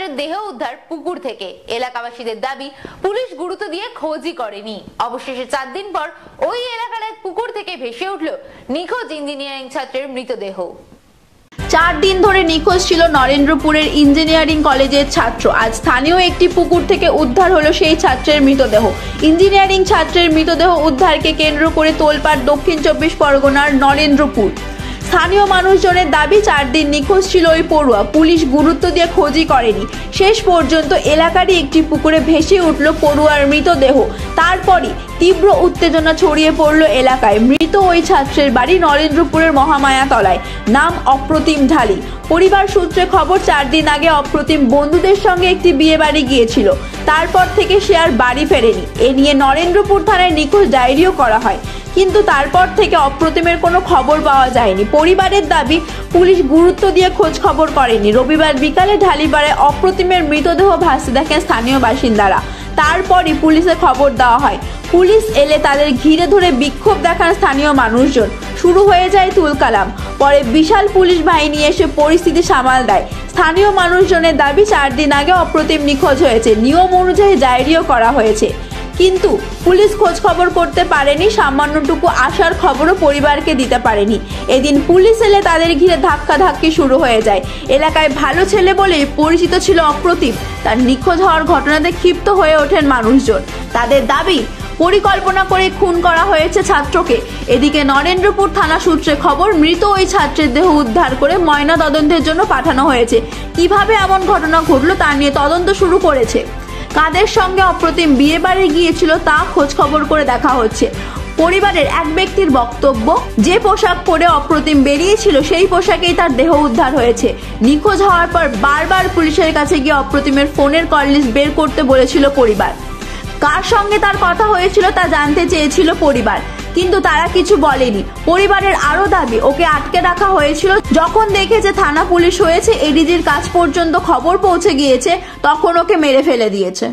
ছাত্রের দেহ উদ্ধার পুকুর থেকে। এলাকাবাসীদের দাবি, পুলিশ গুরুত্ব দিয়ে খোঁজই করেনি। অবশেষে 4 দিন পর ওই এলাকার এক পুকুর থেকে ভেসে উঠল নিখোঁজ ইঞ্জিনিয়ারিং ছাত্রের মৃতদেহ। 4 দিন ধরে নিখোঁজ ছিল নরেন্দ্রপুরের ইঞ্জিনিয়ারিং কলেজের ছাত্র। আজ স্থানীয় একটি পুকুর থেকে উদ্ধার হলো সেই ছাত্রের মৃতদেহ। ইঞ্জিনিয়ারিং ছাত্রের মৃতদেহ উদ্ধারকে কেন্দ্র করে তোলপাড় দক্ষিণ 24 পরগনার নরেন্দ্রপুর। স্থানীয় মানুষজনের দাবি, 4 দিন নিখোঁজ ছিল ওই পড়ুয়া। পুলিশ গুরুত্ব দিয়ে খোঁজই করেনি। শেষ পর্যন্ত এলাকারই একটি পুকুরে ভেসে উঠল পড়ুয়ার মৃতদেহ। তারপরই তীব্র উত্তেজনা ছড়িয়ে পড়ল এলাকায়। মৃত ওই ছাত্রের বাড়ি নরেন্দ্রপুরের মহামায়াতলায়। নাম অপ্রতিম ঢালি। পরিবার সূত্রে খবর, 4 দিন আগে অপ্রতিম বন্ধুদের সঙ্গে একটি বিয়ে বাড়ি গিয়েছিল। তারপর থেকে সে আর বাড়ি ফেরেনি। এ নিয়ে নরেন্দ্রপুর থানায় নিখোঁজ ডায়েরিও করা হয়, কিন্তু তারপর থেকে অপ্রতিমের কোনো খবর পাওয়া যায়নি। পরিবারের দাবি, পুলিশ গুরুত্ব দিয়ে খোঁজ খবর করেনি। রবিবার বিকালে ঢালিপাড়ায় অপ্রতিমের মৃতদেহ ভাসতে দেখেন স্থানীয় বাসিন্দারা। তারপরই পুলিশে খবর দেওয়া হয়। পুলিশ এলে তাদের ঘিরে ধরে বিক্ষোভ দেখান স্থানীয় মানুষজন। শুরু হয়ে যায় তুলকালাম। পরে বিশাল পুলিশ বাহিনী এসে পরিস্থিতি সামাল দেয়। স্থানীয় মানুষজনের দাবি, 4 দিন আগে অপ্রতিম নিখোঁজ হয়েছে। নিয়ম অনুযায়ী ডায়েরিও করা হয়েছে, কিন্তু পুলিশ খোঁজ খবর করতে পারেনি। সামান্যটুকু আসার খবরও পরিবারকে দিতে পারেনি। এদিন পুলিশ এলে তাদের ঘিরে ধাক্কাধাক্কি শুরু হয়ে যায়। এলাকায় ভালো ছেলে বলেই পরিচিত ছিল অপ্রতিম। তার নিখোঁজ হওয়ার ঘটনাতে ক্ষিপ্ত হয়ে ওঠেন মানুষজন। তাদের দাবি, পরিকল্পনা করে খুন করা হয়েছে ছাত্রকে। এদিকে নরেন্দ্রপুর থানা সূত্রে খবর, মৃত ওই ছাত্রের দেহ উদ্ধার করে ময়না তদন্তের জন্য পাঠানো হয়েছে। কিভাবে এমন ঘটনা ঘটলো তা নিয়ে তদন্ত শুরু করেছে। কাদের সঙ্গে অপ্রতিম বিয়ে বাড়ি গিয়েছিল তা খোঁজ খবর করে দেখা হচ্ছে। পরিবারের এক ব্যক্তির বক্তব্য, যে পোশাক পরে অপ্রতিম বেরিয়েছিল সেই পোশাকেই তার দেহ উদ্ধার হয়েছে। নিখোঁজ হওয়ার পর বারবার পুলিশের কাছে গিয়ে অপ্রতিমের ফোনের কল লিস্ট বের করতে বলেছিল পরিবার। কার সঙ্গে তার কথা হয়েছিল তা জানতে চেয়েছিল পরিবার, কিন্তু তারা কিছু বলেনি। পরিবারের আরো দাবি, ওকে আটকে রাখা হয়েছিল। যখন দেখেছে থানা পুলিশ হয়েছে, এডিজির কাছ পর্যন্ত খবর পৌঁছে গিয়েছে, তখন ওকে মেরে ফেলে দিয়েছে।